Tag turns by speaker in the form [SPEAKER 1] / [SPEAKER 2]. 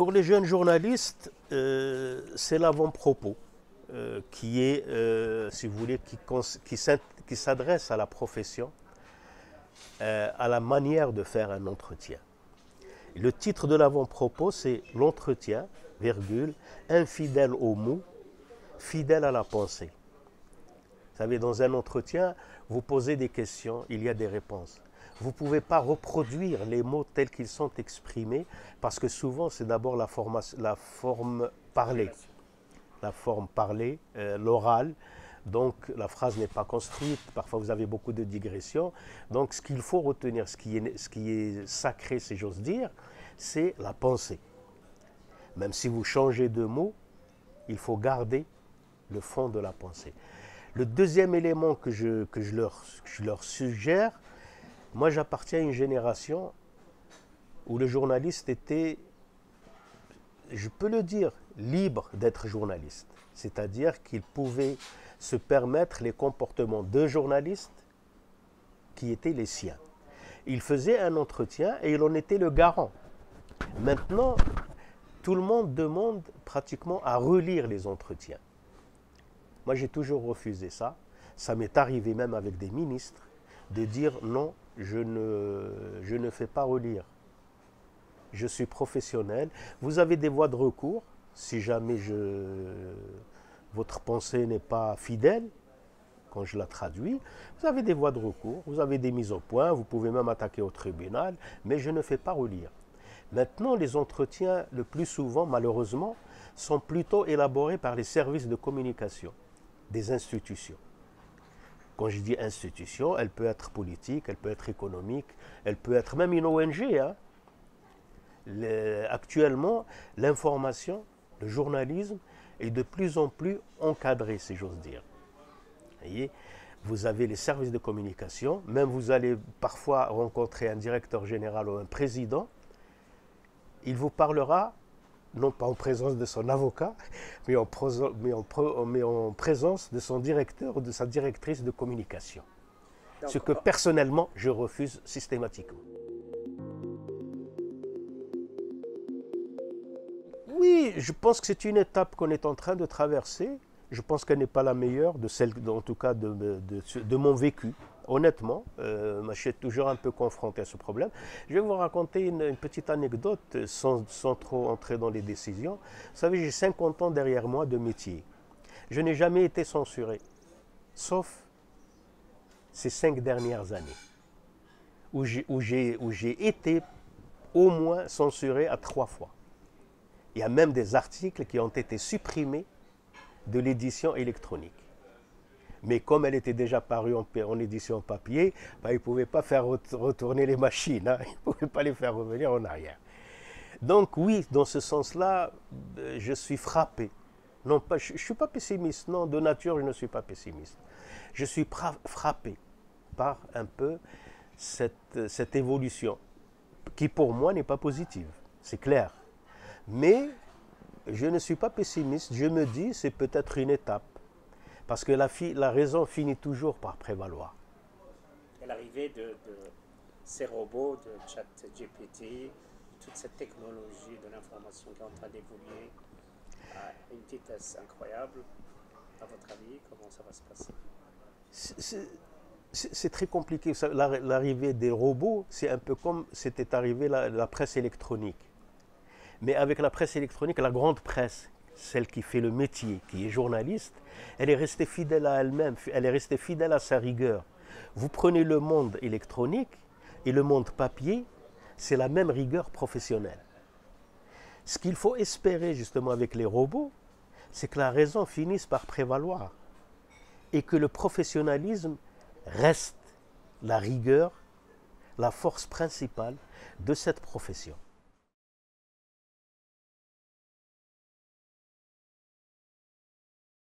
[SPEAKER 1] Pour les jeunes journalistes, c'est l'avant-propos qui est, si vous voulez, qui s'adresse à la profession, à la manière de faire un entretien. Le titre de l'avant-propos, c'est l'entretien, virgule, infidèle aux mots, fidèle à la pensée. Vous savez, dans un entretien, vous posez des questions, il y a des réponses. Vous ne pouvez pas reproduire les mots tels qu'ils sont exprimés, parce que souvent, c'est d'abord la forme parlée. La forme parlée, l'oral. Donc, la phrase n'est pas construite. Parfois, vous avez beaucoup de digressions. Donc, ce qu'il faut retenir, ce qui est sacré, si j'ose dire, c'est la pensée. Même si vous changez de mot, il faut garder le fond de la pensée. Le deuxième élément que je leur suggère, moi j'appartiens à une génération où le journaliste était, je peux le dire, libre d'être journaliste. C'est-à-dire qu'il pouvait se permettre les comportements de journaliste qui étaient les siens. Il faisait un entretien et il en était le garant. Maintenant, tout le monde demande pratiquement à relire les entretiens. Moi, j'ai toujours refusé ça. Ça m'est arrivé même avec des ministres de dire non, je ne fais pas relire. Je suis professionnel. Vous avez des voies de recours. Si jamais votre pensée n'est pas fidèle, quand je la traduis, vous avez des voies de recours, vous avez des mises au point, vous pouvez même attaquer au tribunal, mais je ne fais pas relire. Maintenant, les entretiens, le plus souvent, malheureusement, sont plutôt élaborés par les services de communication des institutions. Quand je dis institution, elle peut être politique, elle peut être économique, elle peut être même une ONG. Hein. Actuellement, l'information, le journalisme est de plus en plus encadré, si j'ose dire. Voyez, vous avez les services de communication, même vous allez parfois rencontrer un directeur général ou un président, il vous parlera, non pas en présence de son avocat, mais en présence de son directeur ou de sa directrice de communication. Ce que personnellement, je refuse systématiquement. Oui, je pense que c'est une étape qu'on est en train de traverser. Je pense qu'elle n'est pas la meilleure, en tout cas de mon vécu. Honnêtement, je suis toujours un peu confronté à ce problème. Je vais vous raconter une petite anecdote sans trop entrer dans les décisions. Vous savez, j'ai 50 ans derrière moi de métier. Je n'ai jamais été censuré, sauf ces 5 dernières années, où j'ai été au moins censuré à 3 fois. Il y a même des articles qui ont été supprimés de l'édition électronique. Mais comme elle était déjà parue en édition papier, ils ne pouvaient pas faire retourner les machines, hein. Ils ne pouvaient pas les faire revenir en arrière. Donc oui, dans ce sens-là, je suis frappé. Non, pas, je ne suis pas pessimiste, non, de nature je ne suis pas pessimiste. Je suis frappé par un peu cette évolution, qui pour moi n'est pas positive, c'est clair. Mais je ne suis pas pessimiste, je me dis c'est peut-être une étape. Parce que la raison finit toujours par prévaloir.
[SPEAKER 2] Et l'arrivée de ces robots, de ChatGPT, toute cette technologie de l'information qui est en train d'évoluer à une vitesse incroyable, à votre avis, comment ça va se passer?
[SPEAKER 1] C'est très compliqué. L'arrivée des robots, c'est un peu comme c'était arrivé la presse électronique. Mais avec la presse électronique, la grande presse, celle qui fait le métier, qui est journaliste, elle est restée fidèle à elle-même, elle est restée fidèle à sa rigueur. Vous prenez le monde électronique et le monde papier, c'est la même rigueur professionnelle. Ce qu'il faut espérer justement avec les robots, c'est que la raison finisse par prévaloir et que le professionnalisme reste la rigueur, la force principale de cette profession.